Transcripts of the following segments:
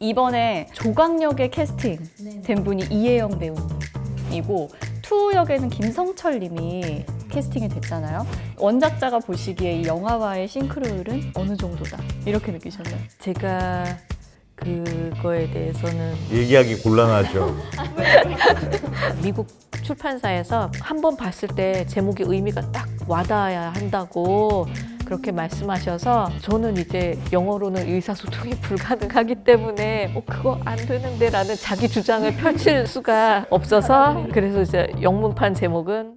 이번에 조각역에 캐스팅 된 분이 이혜영 배우님이고 투 역에는 김성철 님이 캐스팅이 됐잖아요. 원작자가 보시기에 이 영화와의 싱크로율은 어느 정도다 이렇게 느끼셨나요? 제가 그거에 대해서는 얘기하기 곤란하죠. 미국 출판사에서 한 번 봤을 때 제목의 의미가 딱 와닿아야 한다고 그렇게 말씀하셔서 저는 이제 영어로는 의사소통이 불가능하기 때문에 그거 안 되는데 라는 자기 주장을 펼칠 수가 없어서 그래서 이제 영문판 제목은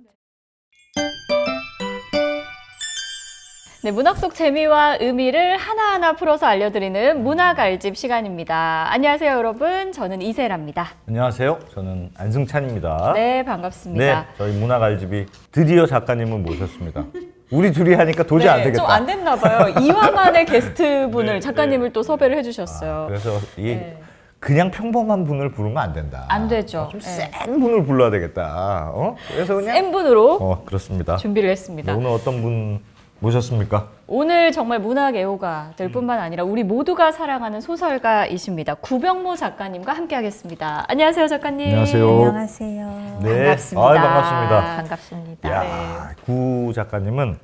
네, 문학 속 재미와 의미를 하나하나 풀어서 알려드리는 문학 알집 시간입니다. 안녕하세요, 여러분. 저는 이세라입니다. 안녕하세요. 저는 안승찬입니다. 네, 반갑습니다. 네, 저희 문학 알집이 드디어 작가님을 모셨습니다. 우리 둘이 하니까 도저히 안 되겠다. 좀 안 됐나 봐요. 2화 만에 게스트분을 작가님을 또 섭외를 해주셨어요. 그래서 이 네. 그냥 평범한 분을 부르면 안 된다. 안 되죠. 좀 네. 센 분을 불러야 되겠다. 그래서 그냥 센 분으로 그렇습니다. 준비를 네, 했습니다. 오늘 어떤 분 모셨습니까? 오늘 정말 문학 애호가 될 뿐만 아니라 우리 모두가 사랑하는 소설가이십니다. 구병모 작가님과 함께하겠습니다. 안녕하세요, 작가님. 안녕하세요. 안녕하세요. 네, 반갑습니다. 반갑습니다. 반갑습니다. 야, 구 작가님은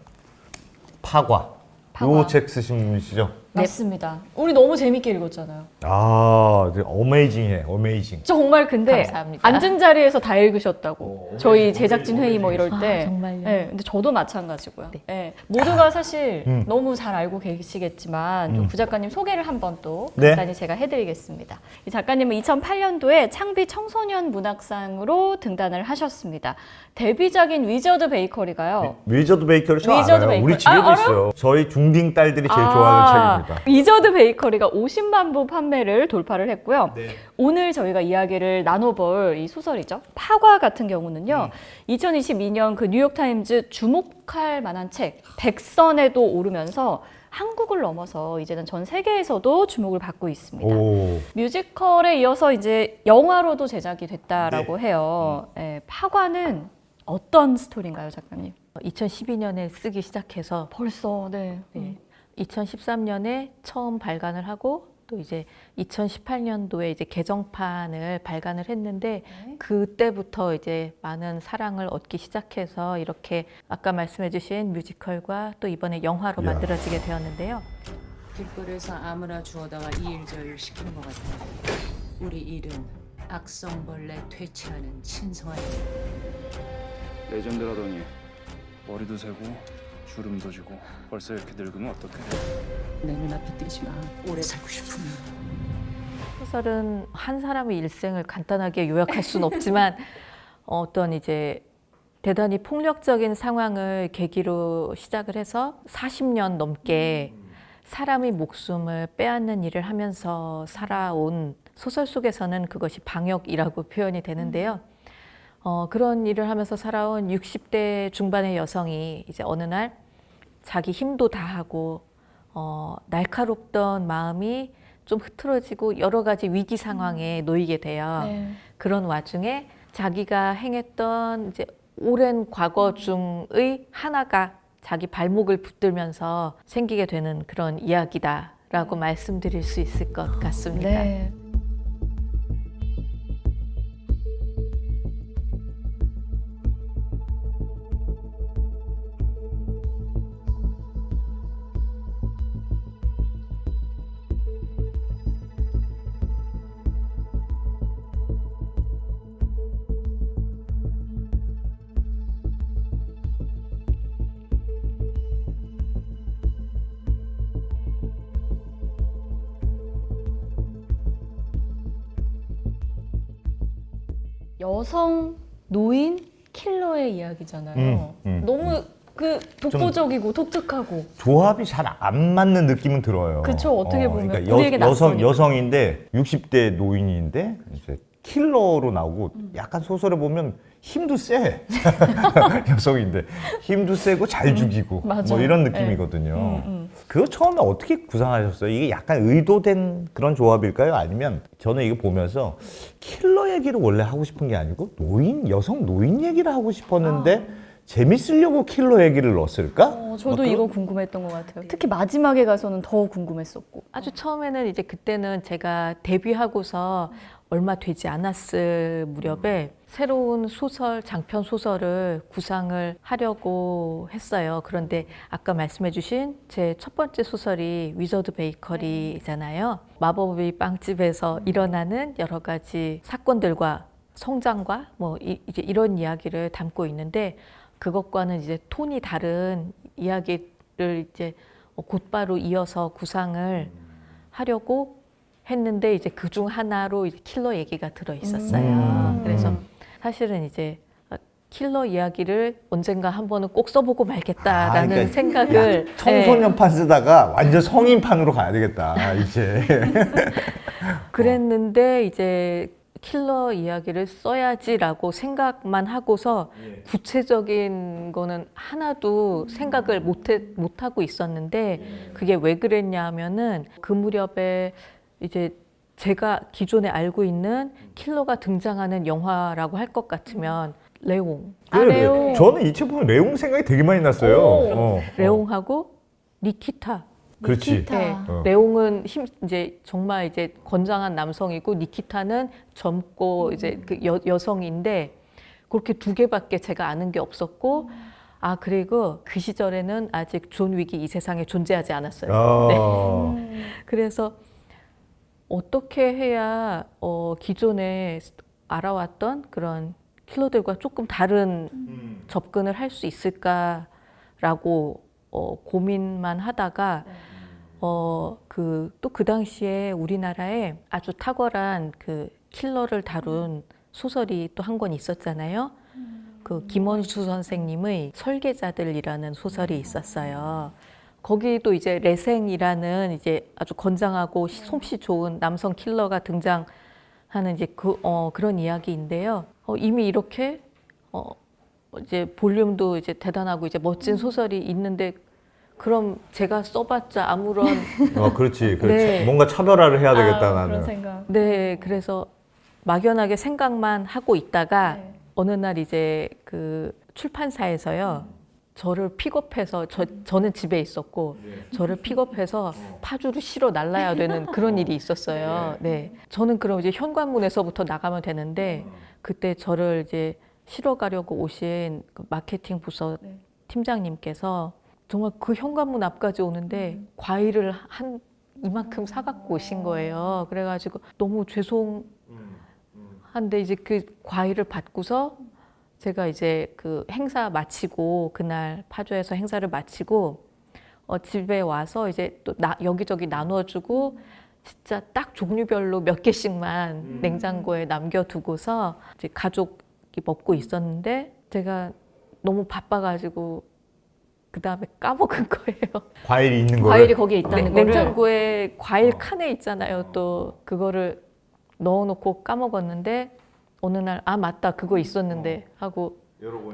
파과. 파과. 요 책 쓰신 분이시죠? 맞습니다. 우리 너무 재밌게 읽었잖아요. 아, 어메이징해, 어메이징. 정말 근데 감사합니다. 앉은 자리에서 다 읽으셨다고. 저희 제작진 회의 뭐 이럴 때. 정말요? 네, 근데 저도 마찬가지고요. 네, 모두가 사실 너무 잘 알고 계시겠지만 좀 구 작가님 소개를 한번 또 네. 간단히 제가 해드리겠습니다. 이 작가님은 2008년도에 창비 청소년 문학상으로 등단을 하셨습니다. 데뷔작인 위저드 베이커리가요. 위저드 베이커리 저 위저드 알아요. 베이커리. 우리 집에도 알아요? 있어요. 저희 중딩 딸들이 제일 좋아하는 책입니다. 위저드 베이커리가 50만 부 판매를 돌파를 했고요. 네. 오늘 저희가 이야기를 나눠볼 이 소설이죠. 파과 같은 경우는요. 2022년 그 뉴욕타임즈 주목할 만한 책 100선에도 오르면서 한국을 넘어서 이제는 전 세계에서도 주목을 받고 있습니다. 오, 뮤지컬에 이어서 이제 영화로도 제작이 됐다라고 네. 해요. 예, 파과는 어떤 스토리인가요, 작가님? 2012년에 쓰기 시작해서 벌써 네. 2013년에 처음 발간을 하고 또 이제 2018년도에 이제 개정판을 발간을 했는데 그때부터 이제 많은 사랑을 얻기 시작해서 이렇게 아까 말씀해주신 뮤지컬과 또 이번에 영화로 이야. 만들어지게 되었는데요. 길거리에서 아무나 주워다가 이 일 저 일 시키는 것 같아. 우리 일은 악성벌레 퇴치하는 신성한 일. 레전드라더니 머리도 세고 주름도 지고 벌써 이렇게 늙으면 어떡해. 내 눈앞에 띄지 마. 오래 살고 싶으면. 소설은 한 사람의 일생을 간단하게 요약할 수는 없지만 어떤 이제 대단히 폭력적인 상황을 계기로 시작을 해서 40년 넘게 사람의 목숨을 빼앗는 일을 하면서 살아온 소설 속에서는 그것이 방역이라고 표현이 되는데요. 그런 일을 하면서 살아온 60대 중반의 여성이 이제 어느 날 자기 힘도 다하고 날카롭던 마음이 좀 흐트러지고 여러 가지 위기 상황에 놓이게 돼요. 네. 그런 와중에 자기가 행했던 이제 오랜 과거 중의 하나가 자기 발목을 붙들면서 생기게 되는 그런 이야기다라고 말씀드릴 수 있을 것 같습니다. 네. 여성 노인 킬러의 이야기잖아요. 너무 그 독보적이고 독특하고. 조합이 잘 안 맞는 느낌은 들어요. 그쵸, 어떻게 보면 그러니까 우리에게 낯서니까. 여성인데 60대 노인인데 이제 킬러로 나오고 약간 소설에 보면 힘도 세. 여성인데 힘도 세고 잘 죽이고 맞아. 뭐 이런 네. 느낌이거든요. 그거 처음에 어떻게 구상하셨어요? 이게 약간 의도된 그런 조합일까요? 아니면 저는 이거 보면서 킬러 얘기를 원래 하고 싶은 게 아니고 여성 노인 얘기를 하고 싶었는데 재밌으려고 킬러 얘기를 넣었을까? 저도 뭐 이거 궁금했던 것 같아요. 특히 마지막에 가서는 더 궁금했었고. 아주 처음에는 이제 그때는 제가 데뷔하고서 얼마 되지 않았을 무렵에 새로운 소설, 장편 소설을 구상을 하려고 했어요. 그런데 아까 말씀해주신 제 첫 번째 소설이 위저드 베이커리잖아요. 마법의 빵집에서 일어나는 여러 가지 사건들과 성장과 뭐 이제 이런 이야기를 담고 있는데 그것과는 이제 톤이 다른 이야기를 이제 곧바로 이어서 구상을 하려고 했는데 이제 그중 하나로 이제 킬러 얘기가 들어 있었어요. 그래서 사실은 이제 킬러 이야기를 언젠가 한 번은 꼭 써보고 말겠다라는 그러니까 생각을 청소년판 쓰다가 완전 성인판으로 가야 되겠다 이제. 그랬는데 이제 킬러 이야기를 써야지라고 생각만 하고서 구체적인 거는 하나도 생각을 못하고 있었는데 그게 왜 그랬냐 하면은 그 무렵에 이제 제가 기존에 알고 있는 킬러가 등장하는 영화라고 할 것 같으면 레옹. 레옹. 저는 이 책 보면 레옹 생각이 되게 많이 났어요. 레옹하고 니키타. 그렇지. 니키타. 네. 어. 레옹은 이제 정말 이제 건장한 남성이고 니키타는 젊고 이제 그 여성인데 그렇게 두 개밖에 제가 아는 게 없었고 그리고 그 시절에는 아직 존 윅이 이 세상에 존재하지 않았어요. 네. 그래서 어떻게 해야 기존에 알아왔던 그런 킬러들과 조금 다른 접근을 할 수 있을까라고 고민만 하다가 또 그 당시에 우리나라에 아주 탁월한 그 킬러를 다룬 소설이 또 한 권 있었잖아요. 그 김원수 선생님의 설계자들이라는 소설이 있었어요. 거기도 이제 레생이라는 이제 아주 건장하고 솜씨 좋은 남성 킬러가 등장하는 이제 그런 이야기인데요. 이미 이렇게 이제 볼륨도 이제 대단하고 이제 멋진 소설이 있는데 그럼 제가 써봤자 아무런 그렇지. 네. 뭔가 차별화를 해야 되겠다 나는. 그런 생각. 네, 그래서 막연하게 생각만 하고 있다가 어느 날 이제 그 출판사에서요. 저를 픽업해서 저는 집에 있었고 저를 픽업해서 파주로 실어 날라야 되는 그런 일이 있었어요. 네, 저는 그럼 이제 현관문에서부터 나가면 되는데 그때 저를 이제 실어 가려고 오신 그 마케팅 부서 팀장님께서 정말 그 현관문 앞까지 오는데 과일을 한 이만큼 사갖고 오신 거예요. 그래가지고 너무 죄송한데 이제 그 과일을 받고서 제가 이제 그 행사 마치고 그날 파주에서 행사를 마치고 집에 와서 이제 또 여기저기 나눠주고 진짜 딱 종류별로 몇 개씩만 냉장고에 남겨두고서 이제 가족이 먹고 있었는데 제가 너무 바빠가지고 그 다음에 까먹은 거예요. 과일이 있는 거를. 과일이 거기에 있다는 거를. 냉장고에 과일 칸에 있잖아요. 또 그거를 넣어놓고 까먹었는데 어느 날 맞다 그거 있었는데 하고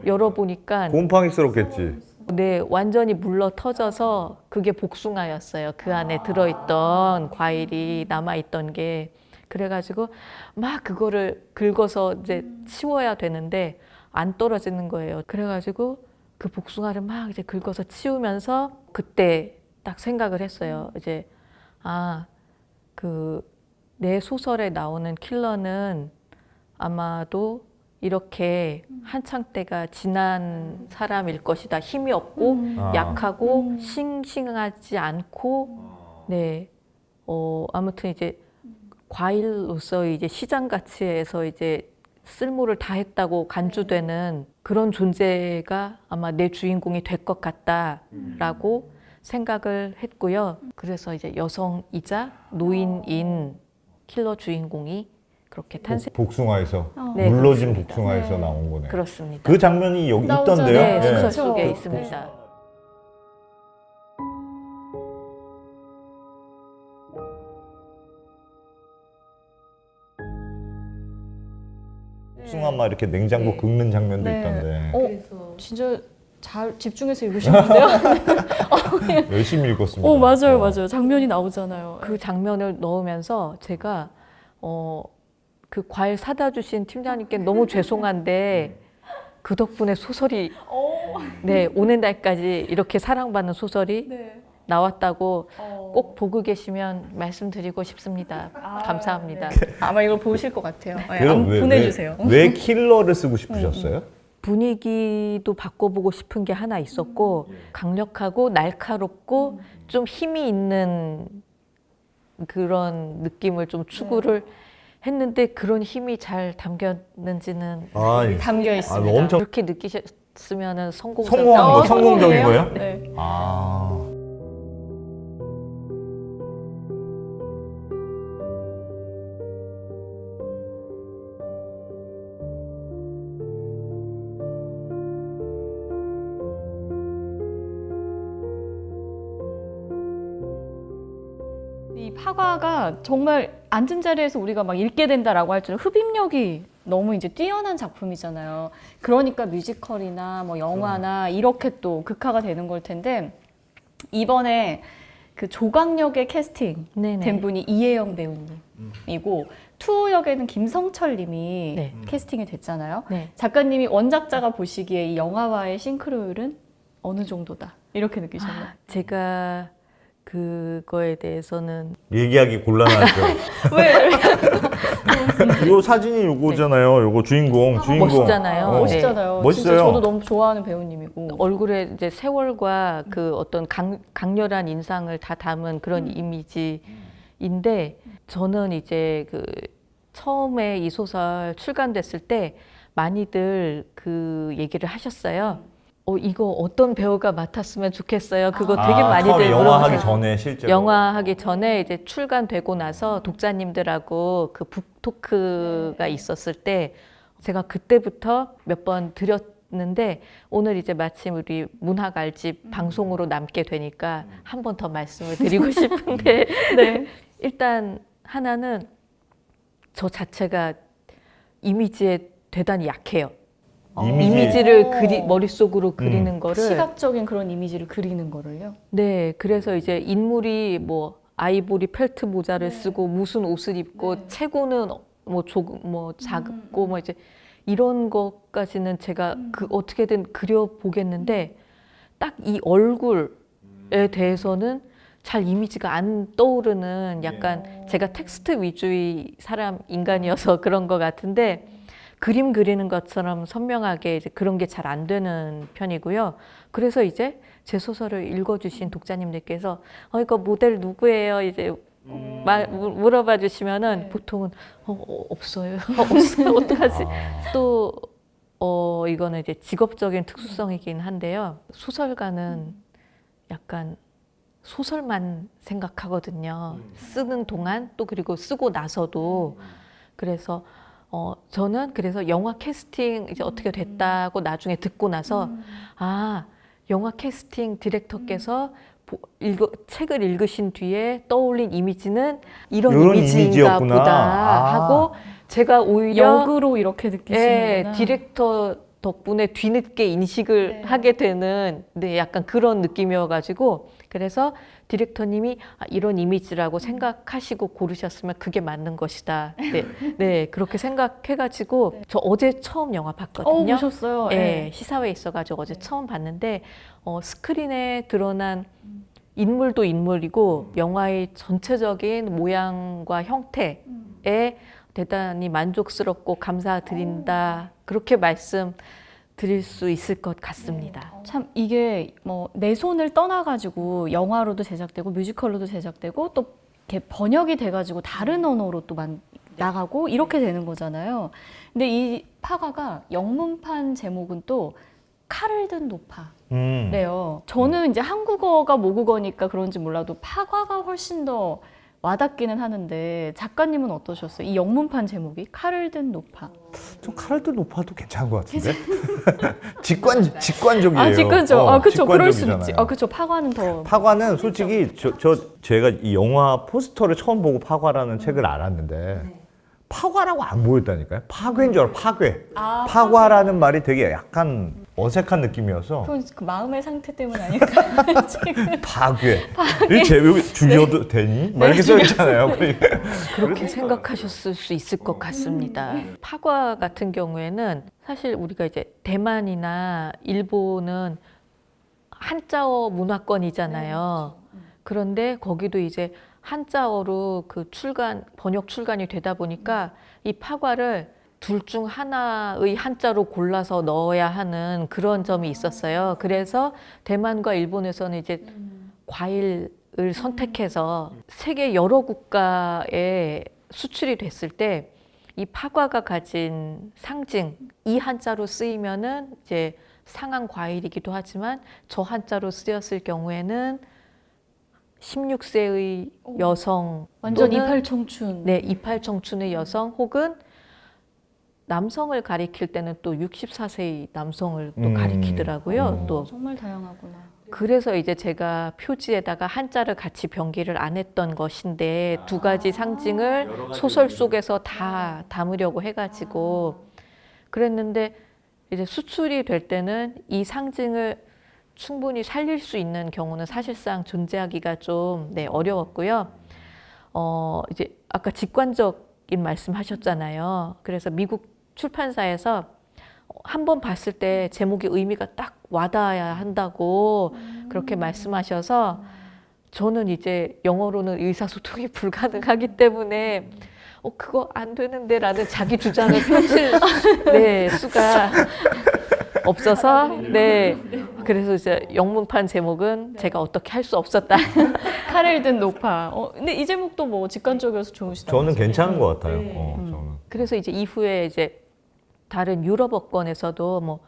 열어보니까 곰팡이스럽겠지. 네, 완전히 물러 터져서 그게 복숭아였어요. 그 안에 들어있던 과일이 남아있던 게. 그래가지고 막 그거를 긁어서 이제 치워야 되는데 안 떨어지는 거예요. 그래가지고 그 복숭아를 막 이제 긁어서 치우면서 그때 딱 생각을 했어요. 이제 내 소설에 나오는 킬러는 아마도 이렇게 한창 때가 지난 사람일 것이다. 힘이 없고 약하고 싱싱하지 않고 네 아무튼 이제 과일로서의 이제 시장 가치에서 이제 쓸모를 다했다고 간주되는 그런 존재가 아마 내 주인공이 될 것 같다라고 생각을 했고요. 그래서 이제 여성이자 노인인 킬러 주인공이 그렇게 탄생. 복숭아에서 네, 물러진 그렇습니다. 복숭아에서 나온 거네. 그렇습니다. 그 장면이 여기 나오잖아요. 있던데요. 네, 예. 소설 그렇죠. 속에 네. 있습니다. 복숭아 막 이렇게 냉장고 네. 긁는 장면도 네. 있던데. 그래서 진짜 잘 집중해서 읽으셨는데요? 열심히 읽었습니다. 맞아요. 장면이 나오잖아요. 그 장면을 넣으면서 제가 그 과일 사다 주신 팀장님께 너무 죄송한데 그 덕분에 소설이 네, 오는 날까지 이렇게 사랑받는 소설이 나왔다고 꼭 보고 계시면 말씀드리고 싶습니다. 감사합니다. 아마 이걸 보실 것 같아요. 네, 그럼 보내주세요. 왜 킬러를 쓰고 싶으셨어요? 분위기도 바꿔보고 싶은 게 하나 있었고 강력하고 날카롭고 좀 힘이 있는 그런 느낌을 좀 추구를 했는데 그런 힘이 잘 담겼는지는 아, 담겨 있습니다. 엄청 그렇게 느끼셨으면 성공적인 성공이에요? 거예요? 네. 아. 이 파과가 정말 앉은 자리에서 우리가 막 읽게 된다라고 할 줄은 흡입력이 너무 이제 뛰어난 작품이잖아요. 그러니까 뮤지컬이나 뭐 영화나 이렇게 또 극화가 되는 걸 텐데 이번에 그 조각역의 캐스팅 네네. 된 분이 이혜영 배우님이고 투우 역에는 김성철 님이 네. 캐스팅이 됐잖아요. 네. 작가님이 원작자가 보시기에 이 영화와의 싱크로율은 어느 정도다 이렇게 느끼셨나요? 제가 그거에 대해서는 얘기하기 곤란하죠. 왜? 요 사진이 요거잖아요. 요거 주인공. 멋있잖아요. 네. 멋있잖아요. 멋있어요. 진짜 저도 너무 좋아하는 배우님이고. 얼굴에 이제 세월과 그 어떤 강렬한 인상을 다 담은 그런 이미지인데 저는 이제 그 처음에 이 소설 출간됐을 때 많이들 그 얘기를 하셨어요. 이거 어떤 배우가 맡았으면 좋겠어요. 그거 되게 많이들 영화 하기 물어보셨어요. 전에 실제로. 영화 하기 전에 이제 출간되고 나서 독자님들하고 그 북토크가 있었을 때 제가 그때부터 몇 번 드렸는데 오늘 이제 마침 우리 문학 알집 방송으로 남게 되니까 한 번 더 말씀을 드리고 싶은데 네. 일단 하나는 저 자체가 이미지에 대단히 약해요. 이미지를 머릿속으로 그리는 거를 시각적인 그런 이미지를 그리는 거를요. 네, 그래서 이제 인물이 뭐 아이보리 펠트 모자를 쓰고 무슨 옷을 입고 체구는 뭐 조금 뭐 작고 뭐 이제 이런 것까지는 제가 그 어떻게든 그려 보겠는데 딱 이 얼굴에 대해서는 잘 이미지가 안 떠오르는 약간 제가 텍스트 위주의 인간이어서 그런 것 같은데 그림 그리는 것처럼 선명하게 이제 그런 게 잘 안 되는 편이고요. 그래서 이제 제 소설을 읽어주신 독자님들께서 이거 모델 누구예요? 이제 물어봐 주시면은 보통은 없어요. 없어요. 어떡하지? 또 이거는 이제 직업적인 특수성이긴 한데요. 소설가는 약간 소설만 생각하거든요. 쓰는 동안 또 그리고 쓰고 나서도 그래서 저는 그래서 영화 캐스팅 이제 어떻게 됐다고 나중에 듣고 나서 영화 캐스팅 디렉터께서 책을 읽으신 뒤에 떠올린 이미지는 이런 이미지인가 이미지였구나. 보다 하고 제가 오히려 역으로 이렇게 느끼시는구나. 디렉터 덕분에 뒤늦게 인식을 하게 되는 약간 그런 느낌이어가지고 그래서 디렉터님이 이런 이미지라고 생각하시고 고르셨으면 그게 맞는 것이다. 네, 그렇게 생각해가지고 저 어제 처음 영화 봤거든요. 보셨어요? 네, 시사회에 있어가지고 어제 처음 봤는데 스크린에 드러난 인물도 인물이고 영화의 전체적인 모양과 형태에 대단히 만족스럽고 감사드린다. 그렇게 말씀드릴 수 있을 것 같습니다. 참 이게 뭐 내 손을 떠나가지고 영화로도 제작되고 뮤지컬로도 제작되고 또 이렇게 번역이 돼가지고 다른 언어로 또 나가고 이렇게 되는 거잖아요. 근데 이 파과가 영문판 제목은 또 칼을 든 노파래요. 저는 이제 한국어가 모국어니까 그런지 몰라도 파과가 훨씬 더 와닿기는 하는데 작가님은 어떠셨어요? 이 영문판 제목이 칼을 든 노파. 좀 칼을 든 노파도 괜찮은 것 같은데. 직관적이에요. 직관적. 그렇죠. 그럴 수 있지. 직관적이잖아요. 그렇죠. 파과는 더. 파과는 솔직히 제가 이 영화 포스터를 처음 보고 파과라는 책을 알았는데 파과라고 안 보였다니까요. 파괴인 줄 알아. 파괴. 파과라는 말이 되게 약간 어색한 느낌이어서 그건 그 마음의 상태 때문 아닐까? 지금. 파괴. 이 제목이 죽여도 되니? 막 이렇게 써 있잖아요. 그렇게 생각하셨을 수 있을 것 같습니다. 파과 같은 경우에는 사실 우리가 이제 대만이나 일본은 한자어 문화권이잖아요. 그런데 거기도 이제 한자어로 그 번역 출간이 되다 보니까 이 파과를 둘 중 하나의 한자로 골라서 넣어야 하는 그런 점이 있었어요. 그래서 대만과 일본에서는 이제 과일을 선택해서 세계 여러 국가에 수출이 됐을 때 이 파과가 가진 상징, 이 한자로 쓰이면은 이제 상한 과일이기도 하지만 저 한자로 쓰였을 경우에는 16세의 여성 완전 또는 이팔 청춘. 네, 이팔 청춘의 여성 혹은 남성을 가리킬 때는 또 64세의 남성을 또 가리키더라고요. 또 정말 다양하구나. 그래서 이제 제가 표지에다가 한자를 같이 병기를 안 했던 것인데 두 가지 상징을 소설 속에서 다 담으려고 해가지고 그랬는데 이제 수출이 될 때는 이 상징을 충분히 살릴 수 있는 경우는 사실상 존재하기가 좀 어려웠고요. 이제 아까 직관적인 말씀하셨잖아요. 그래서 미국 출판사에서 한 번 봤을 때 제목의 의미가 딱 와닿아야 한다고 그렇게 말씀하셔서 저는 이제 영어로는 의사소통이 불가능하기 때문에 그거 안 되는데 라는 자기 주장을 펼칠 수가 없어서 그래서 이제 영문판 제목은 제가 어떻게 할 수 없었다. 칼을 든 노파. 근데 이 제목도 뭐 직관적이어서 좋으시다. 저는 괜찮은 것 같아요. 저는. 그래서 이제 이후에 이제 다른 유럽어권에서도 뭐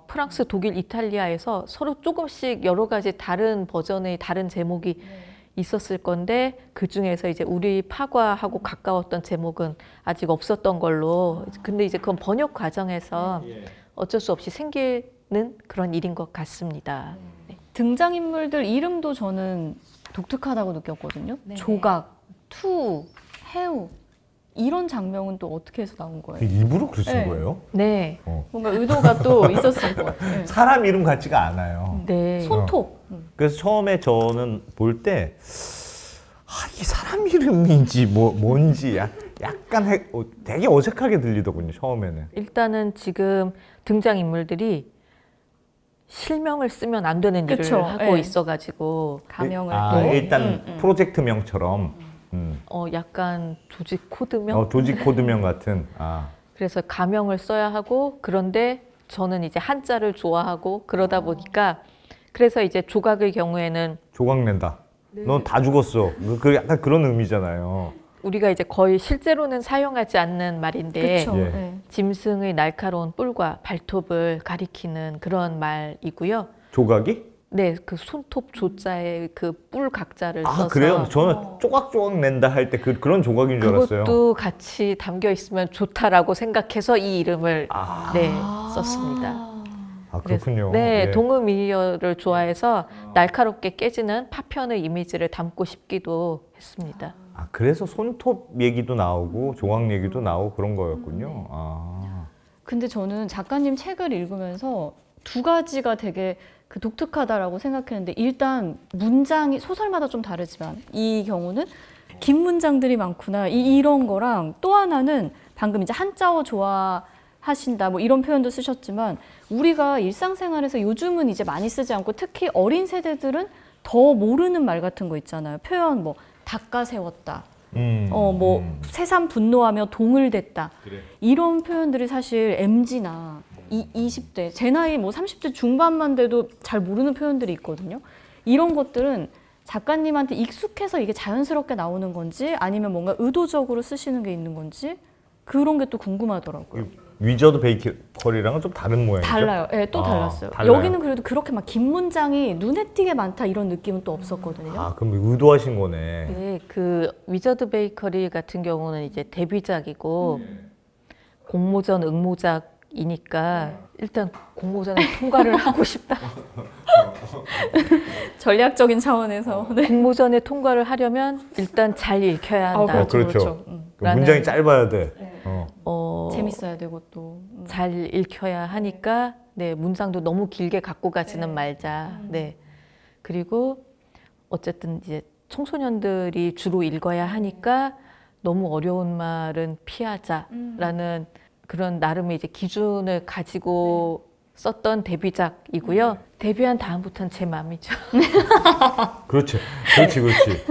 프랑스, 독일, 이탈리아에서 서로 조금씩 여러 가지 다른 버전의 다른 제목이 있었을 건데 그 중에서 이제 우리 파과하고 가까웠던 제목은 아직 없었던 걸로. 근데 이제 그건 번역 과정에서 어쩔 수 없이 생기는 그런 일인 것 같습니다. 네. 등장인물들 이름도 저는 독특하다고 느꼈거든요. 조각, 투, 해우 이런 장면은 또 어떻게 해서 나온 거예요? 일부러 그러신 네. 거예요? 네. 뭔가 의도가 또 있었을 것 같아요. 사람 이름 같지가 않아요. 네. 손톱. 그래서 처음에 저는 볼 때 이 사람 이름인지 뭔지 약간 되게 어색하게 들리더군요. 처음에는. 일단은 지금 등장인물들이 실명을 쓰면 안 되는 그쵸, 일을 하고 네. 있어가지고 가명을 일단 프로젝트명처럼 약간 조직 코드명? 조직 코드명 같은. 그래서 가명을 써야 하고 그런데 저는 이제 한자를 좋아하고 그러다 보니까 그래서 이제 조각의 경우에는 조각낸다. 넌 다 죽었어. 그 약간 그런 의미잖아요. 우리가 이제 거의 실제로는 사용하지 않는 말인데 그렇죠. 예. 짐승의 날카로운 뿔과 발톱을 가리키는 그런 말이고요. 조각이? 네, 그 손톱 조자에 그 뿔 각자를 써서 그래요? 저는 쪼각쪼각 낸다 할 때 그런 조각인 줄 알았어요. 그것도 같이 담겨 있으면 좋다라고 생각해서 이 이름을 썼습니다. 그렇군요. 네, 예. 동음이어를 좋아해서 날카롭게 깨지는 파편의 이미지를 담고 싶기도 했습니다. 그래서 손톱 얘기도 나오고 조각 얘기도 나오고 그런 거였군요. 근데 저는 작가님 책을 읽으면서 두 가지가 되게 그 독특하다라고 생각했는데 일단 문장이 소설마다 좀 다르지만 이 경우는 긴 문장들이 많구나 이런 거랑 또 하나는 방금 이제 한자어 좋아하신다 뭐 이런 표현도 쓰셨지만 우리가 일상생활에서 요즘은 이제 많이 쓰지 않고 특히 어린 세대들은 더 모르는 말 같은 거 있잖아요. 표현 뭐 닦아 세웠다. 새삼 분노하며 동을 댔다. 그래. 이런 표현들이 사실 MZ나 20대, 제 나이 뭐 30대 중반만 돼도 잘 모르는 표현들이 있거든요. 이런 것들은 작가님한테 익숙해서 이게 자연스럽게 나오는 건지 아니면 뭔가 의도적으로 쓰시는 게 있는 건지 그런 게 또 궁금하더라고요. 위저드 베이커리랑은 좀 다른 모양이죠? 달라요. 네, 또 달랐어요. 달라요? 여기는 그래도 그렇게 막 긴 문장이 눈에 띄게 많다 이런 느낌은 또 없었거든요. 그럼 의도하신 거네. 네, 그 위저드 베이커리 같은 경우는 이제 데뷔작이고 공모전 응모작이니까 일단 공모전에 통과를 하고 싶다. 전략적인 차원에서. 네. 공모전에 통과를 하려면 일단 잘 읽혀야 한다. 그렇죠. 라는- 문장이 짧아야 돼. 재밌어야 되고 또. 잘 읽혀야 하니까 네, 문장도 너무 길게 갖고 가지는 말자. 네. 그리고 어쨌든 이제 청소년들이 주로 읽어야 하니까 너무 어려운 말은 피하자라는 그런 나름의 이제 기준을 가지고 썼던 데뷔작이고요. 데뷔한 다음부터는 제 마음이죠. 그렇지, 그렇지, 그렇지.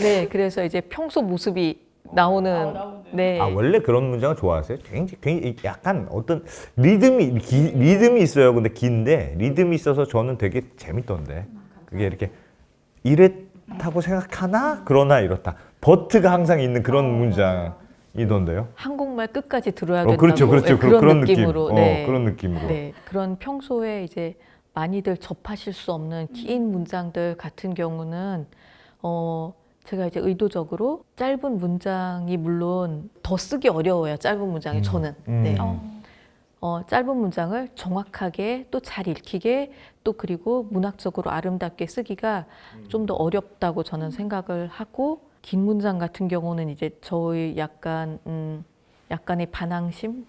네, 그래서 이제 평소 모습이 나오는. 네. 아 원래 그런 문장을 좋아하세요? 굉장히 약간 어떤 리듬이 있어요. 근데 긴데 리듬이 있어서 저는 되게 재밌던데. 그게 이렇게 이랬다고 생각하나 그러나 이렇다. 버트가 항상 있는 그런 문장이던데요. 한국말 끝까지 들어야 된다고. 그렇죠, 그렇죠. 네, 그런 느낌. 느낌으로. 네. 그런 느낌으로. 네, 그런 평소에 이제 많이들 접하실 수 없는 긴 문장들 같은 경우는 제가 이제 의도적으로 짧은 문장이 물론 더 쓰기 어려워요. 짧은 문장이 저는. 네. 짧은 문장을 정확하게 또 잘 읽히게 또 그리고 문학적으로 아름답게 쓰기가 좀 더 어렵다고 저는 생각을 하고 긴 문장 같은 경우는 이제 저의 약간의 반항심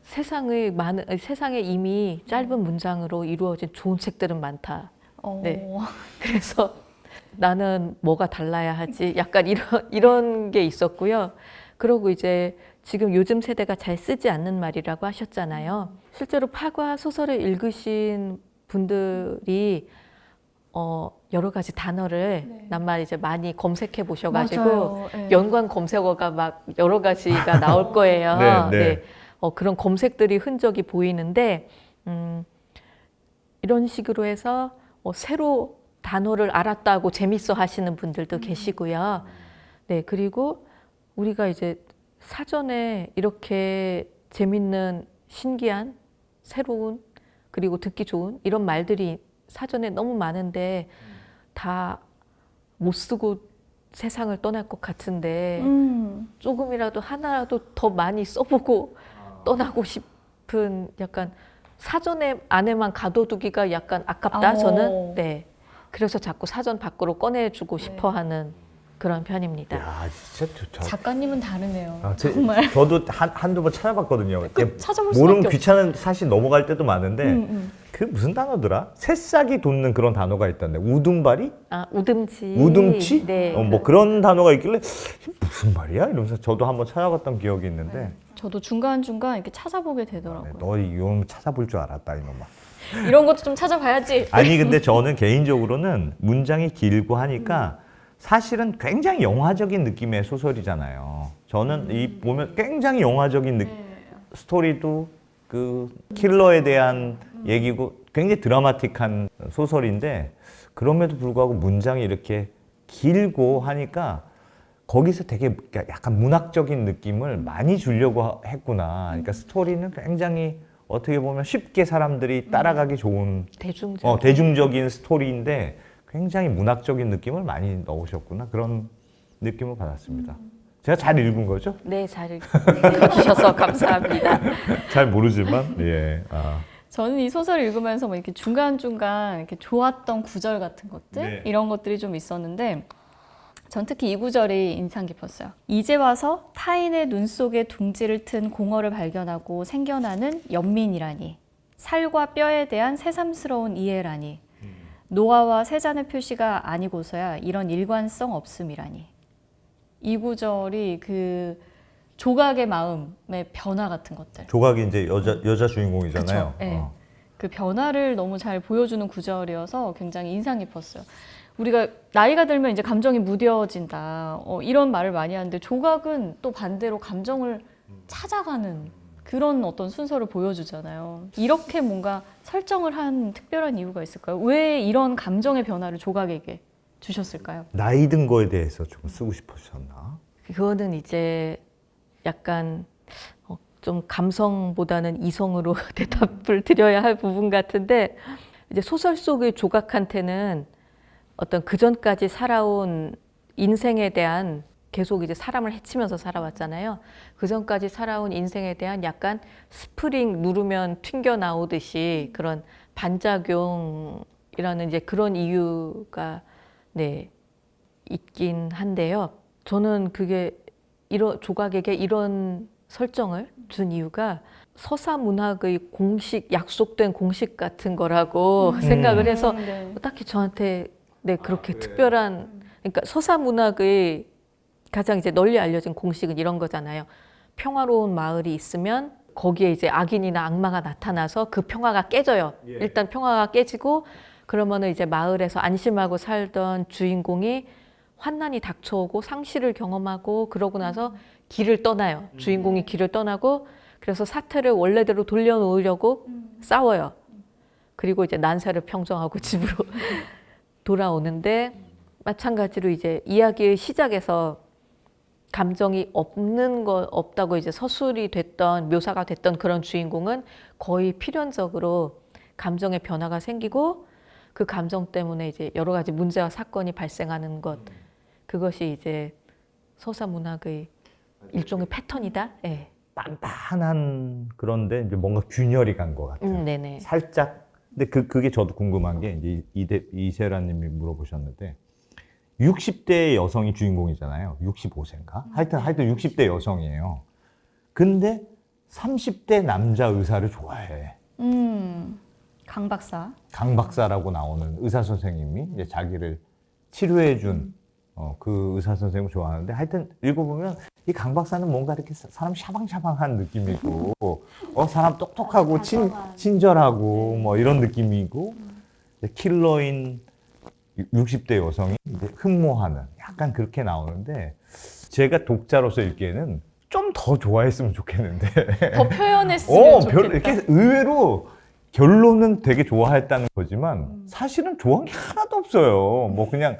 세상에 이미 짧은 문장으로 이루어진 좋은 책들은 많다. 네. 그래서 나는 뭐가 달라야 하지? 약간 이런 게 있었고요. 그리고 이제 지금 요즘 세대가 잘 쓰지 않는 말이라고 하셨잖아요. 실제로 파과 소설을 읽으신 분들이 여러 가지 단어를 낱말 이제 많이 검색해 보셔가지고 맞아요. 네. 연관 검색어가 막 여러 가지가 나올 거예요. 네, 네. 그런 검색들이 흔적이 보이는데 이런 식으로 해서 새로 단어를 알았다고 재밌어 하시는 분들도 계시고요. 네, 그리고 우리가 이제 사전에 이렇게 재밌는 신기한 새로운 그리고 듣기 좋은 이런 말들이 사전에 너무 많은데 다 못 쓰고 세상을 떠날 것 같은데 조금이라도 하나라도 더 많이 써보고 떠나고 싶은 약간 사전에 안에만 가둬두기가 약간 아깝다 저는. 네. 그래서 자꾸 사전 밖으로 꺼내주고 싶어하는 그런 편입니다. 야 진짜 작가님은 다르네요. 정말. 저도 한두 번 찾아봤거든요. 찾아볼 모르면 수밖에 귀찮은 사실 넘어갈 때도 많은데 그 무슨 단어더라? 새싹이 돋는 그런 단어가 있던데 우둔바리? 우듬치. 우둠치? 네. 뭐 그런 단어가 있길래 이게 무슨 말이야? 이러면서 저도 한번 찾아봤던 기억이 있는데 저도 중간중간 이렇게 찾아보게 되더라고요. 너 이건 찾아볼 줄 알았다 이놈아. 이런 것도 좀 찾아봐야지. 아니 근데 저는 개인적으로는 문장이 길고 하니까 사실은 굉장히 영화적인 느낌의 소설이잖아요. 저는 이 보면 굉장히 영화적인 스토리도 그 킬러에 대한 얘기고 굉장히 드라마틱한 소설인데 그럼에도 불구하고 문장이 이렇게 길고 하니까 거기서 되게 약간 문학적인 느낌을 많이 주려고 했구나. 그러니까 스토리는 굉장히 어떻게 보면 쉽게 사람들이 따라가기 좋은 대중적인 스토리인데 굉장히 문학적인 느낌을 많이 넣으셨구나. 그런 느낌을 받았습니다. 제가 잘 읽은 거죠? 네, 잘 읽어주셔서 감사합니다. 잘 모르지만 예. 저는 이 소설을 읽으면서 뭐 이렇게 중간중간 이렇게 좋았던 구절 같은 것들 네. 이런 것들이 좀 있었는데 전 특히 이 구절이 인상 깊었어요. 이제 와서 타인의 눈 속에 둥지를 튼 공허를 발견하고 생겨나는 연민이라니 살과 뼈에 대한 새삼스러운 이해라니 노화와 세잔의 표시가 아니고서야 이런 일관성 없음이라니. 이 구절이 그 조각의 마음의 변화 같은 것들. 조각이 이제 여자 주인공이잖아요. 그쵸? 네. 그 변화를 너무 잘 보여주는 구절이어서 굉장히 인상 깊었어요. 우리가 나이가 들면 이제 감정이 무뎌진다 이런 말을 많이 하는데 조각은 또 반대로 감정을 찾아가는 그런 어떤 순서를 보여주잖아요. 이렇게 뭔가 설정을 한 특별한 이유가 있을까요? 왜 이런 감정의 변화를 조각에게 주셨을까요? 나이 든 거에 대해서 좀 쓰고 싶으셨나? 그거는 이제 약간 좀 감성보다는 이성으로 대답을 드려야 할 부분 같은데 이제 소설 속의 조각한테는 어떤 그전까지 살아온 인생에 대한 계속 이제 사람을 해치면서 살아왔잖아요. 그전까지 살아온 인생에 대한 약간 스프링 누르면 튕겨 나오듯이 그런 반작용이라는 이제 그런 이유가 네, 있긴 한데요. 저는 그게 조각에게 이런 설정을 둔 이유가 서사 문학의 공식, 약속된 공식 같은 거라고 생각을 해서 네. 딱히 저한테 네, 그렇게 특별한, 그러니까 서사 문학의 가장 이제 널리 알려진 공식은 이런 거잖아요. 평화로운 마을이 있으면 거기에 이제 악인이나 악마가 나타나서 그 평화가 깨져요. 일단 평화가 깨지고 그러면은 이제 마을에서 안심하고 살던 주인공이 환난이 닥쳐오고 상실을 경험하고 그러고 나서 길을 떠나요. 주인공이 길을 떠나고 그래서 사태를 원래대로 돌려놓으려고 싸워요. 그리고 이제 난세를 평정하고 집으로 돌아오는데 마찬가지로 이제 이야기의 시작에서 감정이 없다고 이제 서술이 됐던 묘사가 됐던 그런 주인공은 거의 필연적으로 감정의 변화가 생기고 그 감정 때문에 이제 여러 가지 문제와 사건이 발생하는 것 그것이 이제 서사 문학의 일종의 패턴이다. 네. 단단한 그런데 이제 뭔가 균열이 간 것 같아요. 네네. 살짝. 근데 그게 저도 궁금한 게 이제 이세라님이 물어보셨는데 60대 여성이 주인공이잖아요. 65세인가? 하여튼 60대 여성이에요. 근데 30대 남자 의사를 좋아해. 강 박사. 강 박사라고 나오는 의사 선생님이 이제 자기를 치료해준 그 의사 선생님을 좋아하는데 하여튼 읽어보면 이 강 박사는 뭔가 이렇게 사람 샤방샤방한 느낌이고 사람 똑똑하고 친절하고 뭐 이런 느낌이고 킬러인 60대 여성이 이제 흠모하는 약간 그렇게 나오는데 제가 독자로서 읽기에는 좀 더 좋아했으면 좋겠는데 더 표현했으면 좋겠다. 이렇게 의외로 결론은 되게 좋아했다는 거지만 사실은 좋아한 게 하나도 없어요. 뭐 그냥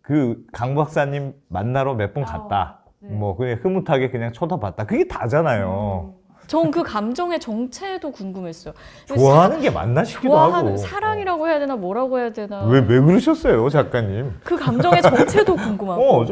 그 강 박사님 만나러 몇 번 갔다. 뭐 그냥 흐뭇하게 그냥 쳐다봤다. 그게 다잖아요. 전 그 감정의 정체도 궁금했어요. 좋아하는 게 맞나 싶기도 좋아하는 하고. 사랑이라고 해야 되나 뭐라고 해야 되나. 왜 그러셨어요, 작가님? 그 감정의 정체도 궁금하고.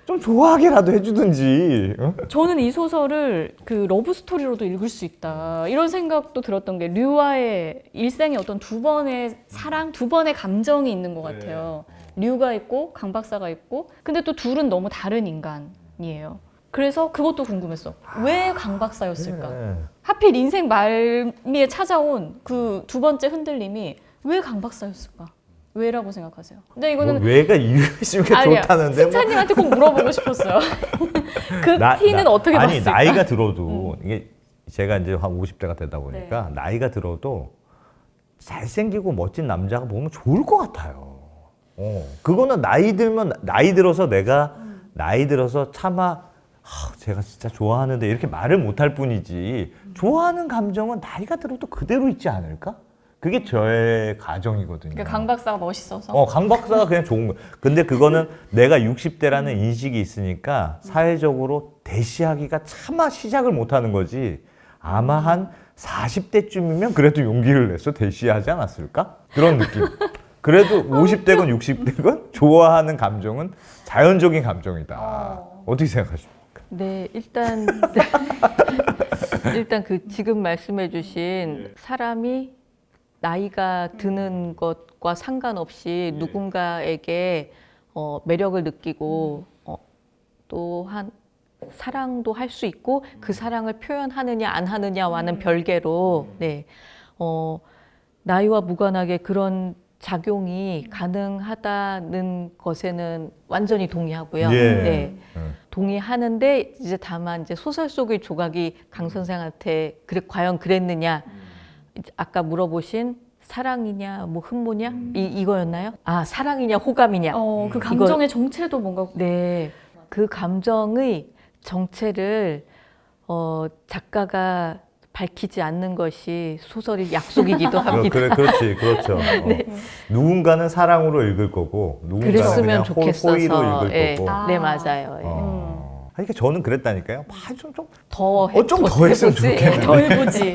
좀 좋아하게라도 해주든지. 저는 이 소설을 그 러브 스토리로도 읽을 수 있다 이런 생각도 들었던 게 류와의 일생에 어떤 두 번의 사랑, 두 번의 감정이 있는 것 같아요. 류가 있고 강 박사가 있고 근데 또 둘은 너무 다른 인간이에요. 그래서 그것도 궁금했어. 왜 강 박사였을까? 네. 하필 인생 말미에 찾아온 그 두 번째 흔들림이 왜 강 박사였을까? 왜라고 생각하세요? 근데 이거는 왜가 이유가 있으면 아니야. 좋다는데. 승찬님한테 꼭 물어보고 싶었어요. 그 티는 어떻게 아니, 봤을까? 나이가 들어도 이게 제가 이제 한 50대가 되다 보니까 나이가 들어도 잘생기고 멋진 남자가 보면 좋을 것 같아요. 그거는 나이 들어서 내가 나이 들어서 차마 제가 진짜 좋아하는데 이렇게 말을 못할 뿐이지 좋아하는 감정은 나이가 들어도 그대로 있지 않을까? 그게 저의 가정이거든요. 그러니까 강 박사가 멋있어서. 강 박사가 그냥 좋은 거예요. 근데 그거는 내가 60대라는 인식이 있으니까 사회적으로 대시하기가 차마 시작을 못 하는 거지. 아마 한 40대쯤이면 그래도 용기를 내서 대시하지 않았을까? 그런 느낌. 그래도 50대건 60대건 좋아하는 감정은 자연적인 감정이다. 어떻게 생각하십니까? 네, 일단 그 지금 말씀해주신 사람이 나이가 드는 것과 상관없이 누군가에게 매력을 느끼고 또한 사랑도 할 수 있고 그 사랑을 표현하느냐 안 하느냐와는 별개로 나이와 무관하게 그런 작용이 가능하다는 것에는 완전히 동의하고요. 네. 동의하는데 이제 다만 이제 소설 속의 조각이 강 선생한테 과연 그랬느냐? 아까 물어보신 사랑이냐 뭐 흠모냐 이거였나요? 아 사랑이냐 호감이냐? 그 감정의 정체도 뭔가. 네, 그 감정의 정체를 작가가 밝히지 않는 것이 소설의 약속이기도 합니다. 그렇죠. 누군가는 사랑으로 읽을 거고, 누군가는 그랬으면 그냥 좋겠어서. 호의로 읽을 예. 거고. 네, 맞아요. 예. 그러니까 저는 그랬다니까요. 좀 더 했으면 좋겠는데. 더 해보지.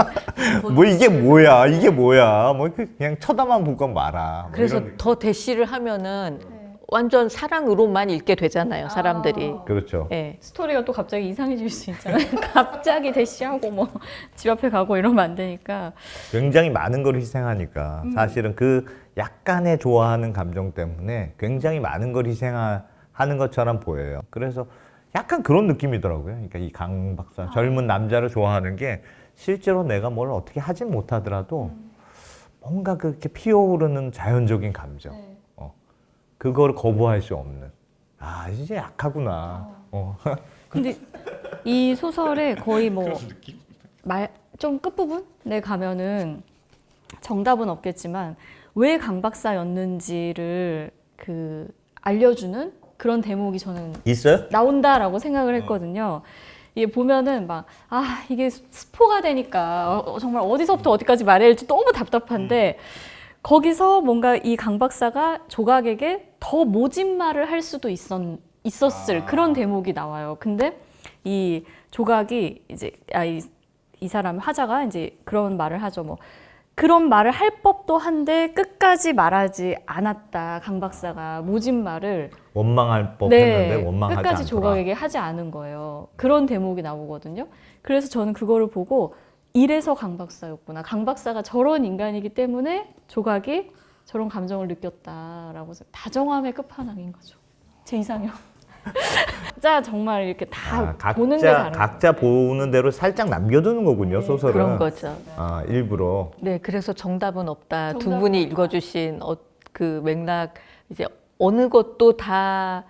뭐 이게 뭐야. 뭐 그냥 쳐다만 보고 말아. 뭐 그래서 이런 더 대시를 하면은 완전 사랑으로만 읽게 되잖아요, 사람들이. 그렇죠. 예. 스토리가 또 갑자기 이상해질 수 있잖아요. 갑자기 대시하고 뭐 집 앞에 가고 이러면 안 되니까. 굉장히 많은 걸 희생하니까 사실은 그 약간의 좋아하는 감정 때문에 굉장히 많은 걸 희생하는 것처럼 보여요. 그래서 약간 그런 느낌이더라고요. 그러니까 이 강 박사 젊은 남자를 좋아하는 게 실제로 내가 뭘 어떻게 하진 못하더라도 뭔가 그렇게 피어오르는 자연적인 감정, 그걸 거부할 수 없는. 아 진짜 약하구나. 근데 이 소설에 거의 뭐 말 좀 끝부분에 가면은 정답은 없겠지만 왜 강 박사였는지를 그 알려주는 그런 대목이 저는 있어요? 나온다라고 생각을 했거든요. 이게 보면은 막 이게 스포가 되니까 정말 어디서부터 어디까지 말해야 할지 너무 답답한데 거기서 뭔가 이 강 박사가 조각에게 더 모진 말을 할 수도 있었을 그런 대목이 나와요. 근데 이 조각이 이제 이 사람 화자가 이제 그런 말을 하죠. 뭐 그런 말을 할 법도 한데 끝까지 말하지 않았다. 강 박사가 모진 말을 원망할 법했는데 원망하지 끝까지 않더라. 조각에게 하지 않은 거예요. 그런 대목이 나오거든요. 그래서 저는 그거를 보고 이래서 강 박사였구나. 강 박사가 저런 인간이기 때문에 조각이 저런 감정을 느꼈다라고 해서 다정함의 끝판왕인 거죠. 제 이상형. 진짜 정말 이렇게 다 보는 게 다른 각자 보는 대로 살짝 남겨두는 거군요, 소설은. 그런 거죠. 일부러. 네, 그래서 정답은 없다. 두 정답은 분이 읽어주신 그 맥락 이제 어느 것도 다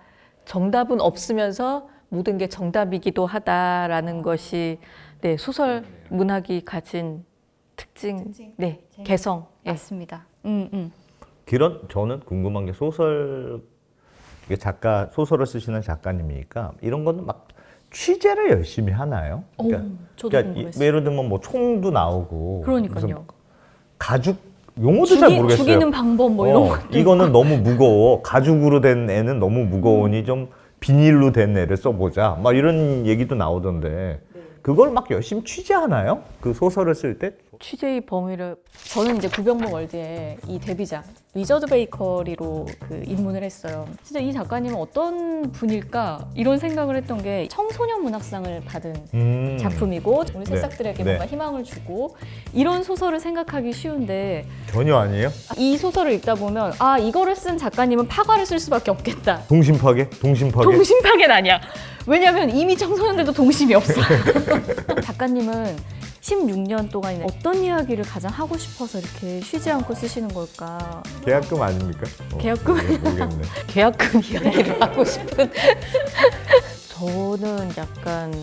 정답은 없으면서 모든 게 정답이기도 하다라는 것이 네, 소설 문학이 가진 네, 개성. 예. 맞습니다. 저는 궁금한 게 이게 소설을 쓰시는 작가님이니까 이런 거는 막 취재를 열심히 하나요? 저도 궁금했어요. 예를 들면 뭐 총도 나오고 그러니까요. 무슨 가죽 용어도 잘 모르겠어요. 죽이는 방법 뭐 이런 것도 이거는 너무 무거워. 가죽으로 된 애는 너무 무거우니 좀 비닐로 된 애를 써보자. 막 이런 얘기도 나오던데 그걸 막 열심히 취재하나요? 그 소설을 쓸 때? 취재의 범위를 저는 이제 구병모 월드의 이 데뷔작 리저드 베이커리로 그 입문을 했어요. 진짜 이 작가님은 어떤 분일까 이런 생각을 했던 게 청소년 문학상을 받은 작품이고 우리 새싹들에게 네. 뭔가 희망을 주고 이런 소설을 생각하기 쉬운데 전혀 아니에요? 이 소설을 읽다 보면 이거를 쓴 작가님은 파과를 쓸 수밖에 없겠다. 동심파괴? 동심파괴는 아니야. 왜냐면 이미 청소년들도 동심이 없어. 작가님은 16년 동안 어떤 이야기를 가장 하고 싶어서 이렇게 쉬지 않고 쓰시는 걸까? 계약금 아닙니까? 계약금? 모르겠네. 계약금 이야기를 하고 싶은 저는 약간